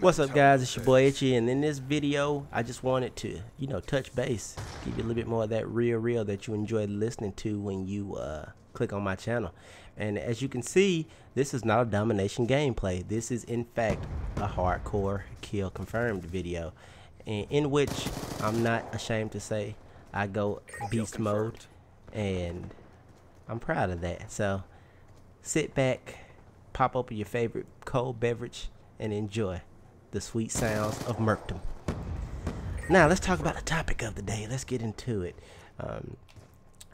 What's up, guys? It's your boy Itchy, and in this video I just wanted to touch base, give you a little bit more of that real that you enjoy listening to when you click on my channel. And as you can see, this is not a domination gameplay. This is in fact a hardcore kill confirmed video, in which I'm not ashamed to say I go beast mode, and I'm proud of that. So sit back, pop open your favorite cold beverage, and enjoy the sweet sounds of Mercdom. Now let's talk about the topic of the day. Let's get into it.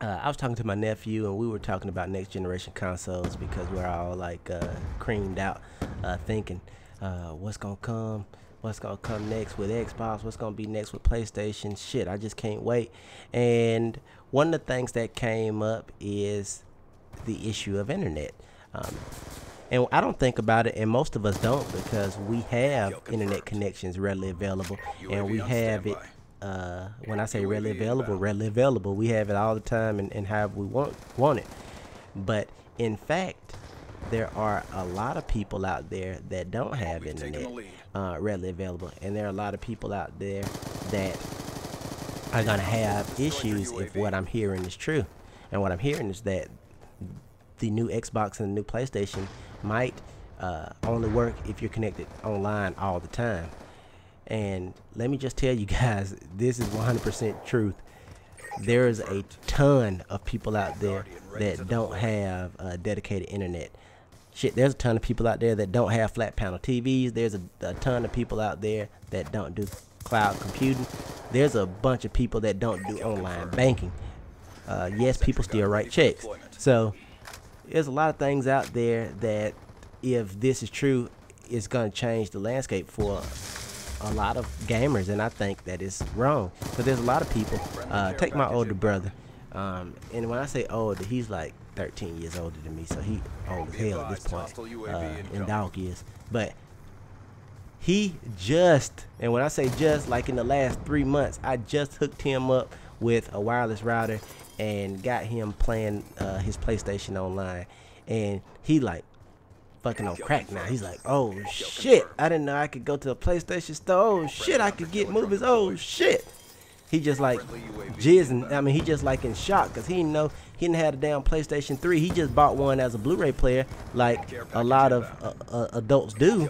I was talking to my nephew, and we were talking about next generation consoles because we're all like creamed out, thinking what's gonna come next with Xbox, what's gonna be next with PlayStation. Shit, I just can't wait. And one of the things that came up is the issue of internet. And I don't think about it, and most of us don't, because we have internet connections readily available, and we have it, when I say readily available, we have it all the time and however we want it. But in fact, there are a lot of people out there that don't have internet readily available, and there are a lot of people out there that are going to have issues if what I'm hearing is true. And what I'm hearing is that the new Xbox and the new PlayStation might only work if you're connected online all the time. And let me just tell you guys, this is 100% truth. There is a ton of people out there that don't have dedicated internet. Shit, there's a ton of people out there that don't have flat panel TVs. There's a ton of people out there that don't do cloud computing. There's a bunch of people that don't do online banking. Yes, people still write checks. So there's a lot of things out there that, if this is true, it's going to change the landscape for a lot of gamers, and I think that is wrong, because there's a lot of people. Take my older brother, and when I say older, he's like 13 years older than me, so he old as hell at this point, in dog years. But he just, and when I say just, like in the last 3 months, I just hooked him up with a wireless router and got him playing his PlayStation online, and he like fucking on crack now. He's like, oh shit, I didn't know I could go to a PlayStation store. Oh shit, I could get movies. Oh shit. He just like jizzing. I mean, he just like in shock, because he didn't know he didn't have a damn PlayStation 3. He just bought one as a Blu-ray player, like a lot of adults do,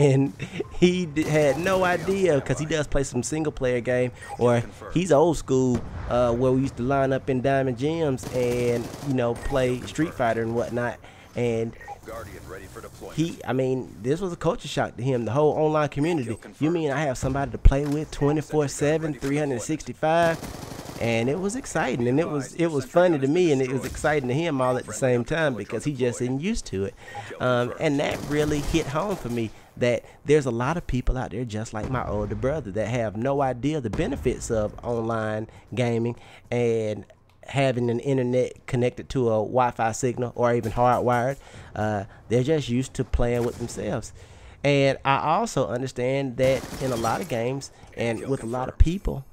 and he had no idea, because he does play some single player game, or he's old school, where we used to line up in Diamond Gems and play Street Fighter and whatnot. And I mean, this was a culture shock to him, the whole online community. You mean I have somebody to play with 24/7, 365? And it was exciting, and it was funny to me, and it was exciting to him all at the same time, because he just isn't used to it. And that really hit home for me, that there's a lot of people out there just like my older brother that have no idea the benefits of online gaming and having an internet connected to a Wi-Fi signal, or even hardwired. They're just used to playing with themselves. And I also understand that in a lot of games and with a lot of people,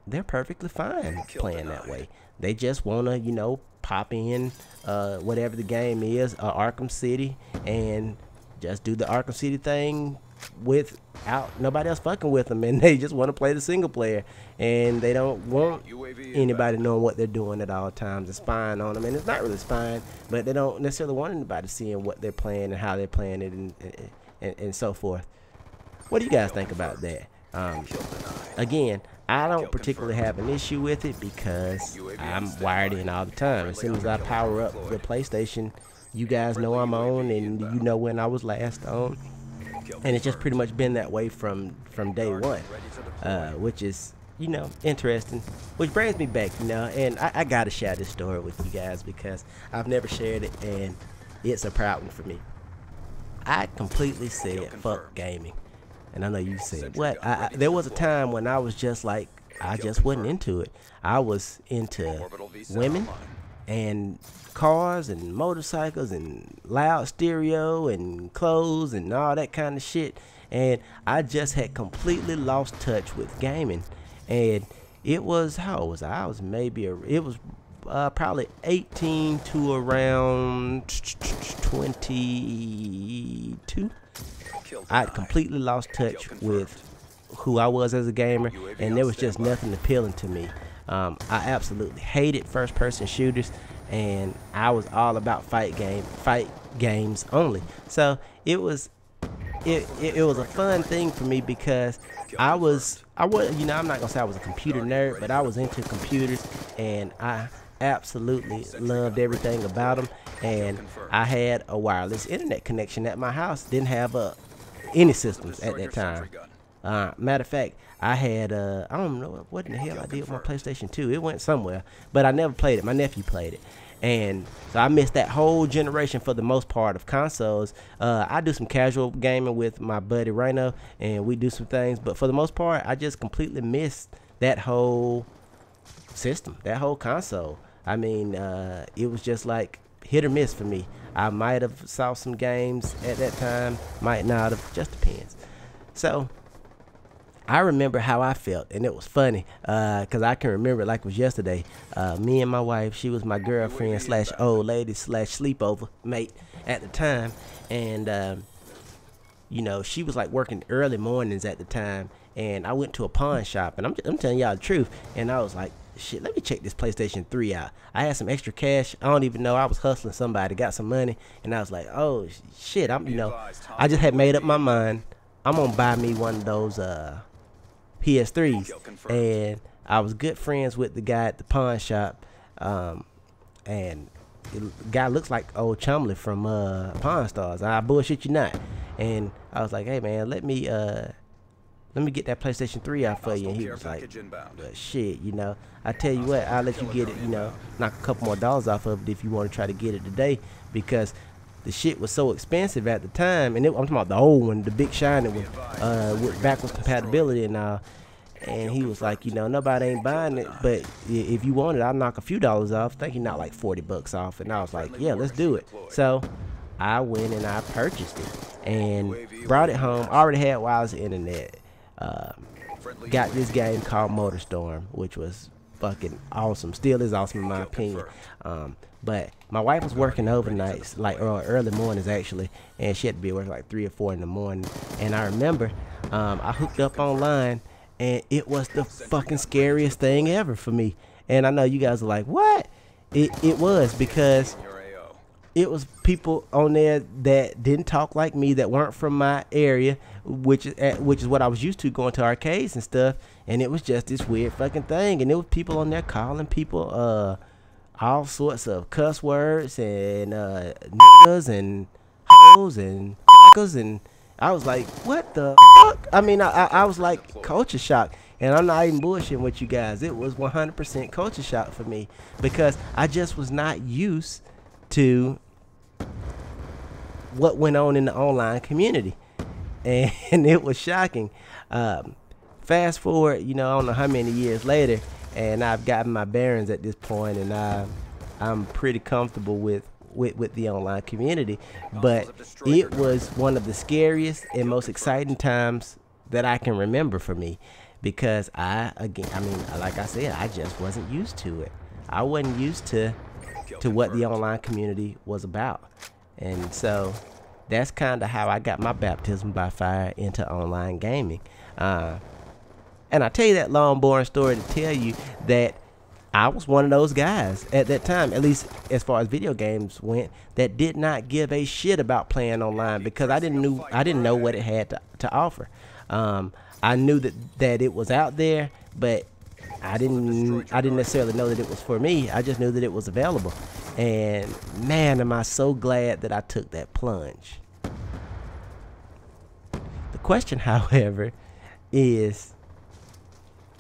they're perfectly fine playing that way. They just want to pop in whatever the game is, Arkham City, and just do the Arkham City thing without nobody else fucking with them, and they just want to play the single player, and they don't want anybody knowing what they're doing at all times and spying on them. And it's not really spying, but they don't necessarily want anybody seeing what they're playing and how they're playing it, and so forth. What do you guys think about that? Again, I don't particularly have an issue with it, because I'm wired in all the time. As soon as I power up the PlayStation, you guys know I'm on, and you know when I was last on. And it's just pretty much been that way from day one, which is interesting. Which brings me back, and I gotta share this story with you guys, because I've never shared it, and it's a proud one for me. I completely said fuck gaming, and I know you said what. There was a time when I was just like, I just wasn't into it. I was into women and cars and motorcycles and loud stereo and clothes and all that kind of shit, and I just had completely lost touch with gaming. And it was, how old was I? I was probably 18 to around 22. I completely lost touch with who I was as a gamer, and there was just nothing appealing to me. I absolutely hated first-person shooters, and I was all about fight games only. So it was a fun thing for me because I was I'm not gonna say I was a computer nerd, but I was into computers, and I absolutely loved everything about them. And I had a wireless internet connection at my house. Didn't have any systems at that time. Matter of fact, I had I don't know what in the hell I did with my PlayStation 2. It went somewhere, but I never played it. My nephew played it, and so I missed that whole generation for the most part of consoles. I do some casual gaming with my buddy Rhino, and we do some things, but for the most part, I just completely missed that whole system, that whole console. I mean, it was just like hit or miss for me. I might have saw some games at that time, might not have, just depends. So I remember how I felt, and it was funny because I can remember it like it was yesterday. Me and my wife, she was my girlfriend slash old lady slash sleepover mate at the time, and she was like working early mornings at the time, and I went to a pawn shop, and I'm telling y'all the truth, and I was like, shit, let me check this PlayStation 3 out. I had some extra cash. I don't even know. I was hustling somebody, got some money, and I was like, oh shit, I just had made up my mind. I'm gonna buy me one of those PS3s, and I was good friends with the guy at the pawn shop, and the guy looks like old Chumley from Pawn Stars. I bullshit you not. And I was like, hey man, let me get that PlayStation 3 out for you. And he was like, well, shit, I tell you what, I'll let you get it, knock a couple more dollars off of it if you want to try to get it today, because the shit was so expensive at the time. And I'm talking about the old one, the big shiny one, with backwards compatibility and all. And he was like, nobody ain't buying it, but if you want it, I'll knock a few dollars off. I think he knocked like $40 off. And I was like, yeah, let's do it. So I went and I purchased it and brought it home. I already had wireless internet. Got this game called MotorStorm, which was fucking awesome. Still is awesome in my opinion. But my wife was working overnights, like early mornings actually, and she had to be working like 3 or 4 in the morning. And I remember I hooked up online, and it was the fucking scariest thing ever for me. And I know you guys are like, what? It was, because it was people on there that didn't talk like me, that weren't from my area, which is what I was used to, going to arcades and stuff. And it was just this weird fucking thing. And there was people on there calling people all sorts of cuss words and niggas and hoes and fuckers, and I was like, what the fuck? I mean, I was like culture shock. And I'm not even bullshitting with you guys. It was 100% culture shock for me, because I just was not used to what went on in the online community. And it was shocking. Fast forward, I don't know how many years later, and I've gotten my bearings at this point, and I'm pretty comfortable with the online community. But it was one of the scariest and most exciting times that I can remember for me, because like I said, I just wasn't used to it. I wasn't used to what the online community was about. And so that's kind of how I got my baptism by fire into online gaming. And I tell you that long boring story to tell you that I was one of those guys at that time, at least as far as video games went, that did not give a shit about playing online, because I didn't know what it had to offer. I knew that it was out there, but I didn't necessarily know that it was for me. I just knew that it was available. And man, am I so glad that I took that plunge. The question, however, is,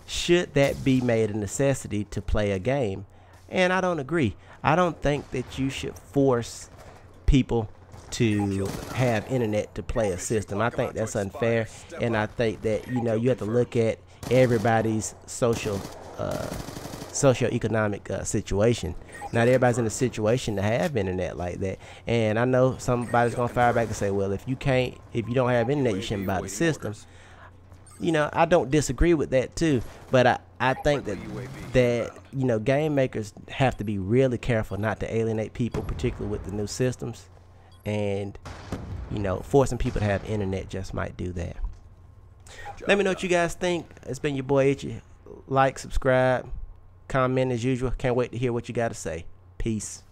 should that be made a necessity to play a game? And I don't agree. I don't think that you should force people to have internet to play a system. I think that's unfair, and I think that you have to look at everybody's socioeconomic situation. Not everybody's in a situation to have internet like that. And I know somebody's gonna fire back and say, well, if you don't have internet, you shouldn't buy the system. I don't disagree with that too, but I think that game makers have to be really careful not to alienate people, particularly with the new systems. And you know, forcing people to have internet just might do that. Let me know what you guys think. It's been your boy Itchy. Like, subscribe, comment as usual. Can't wait to hear what you got to say. Peace.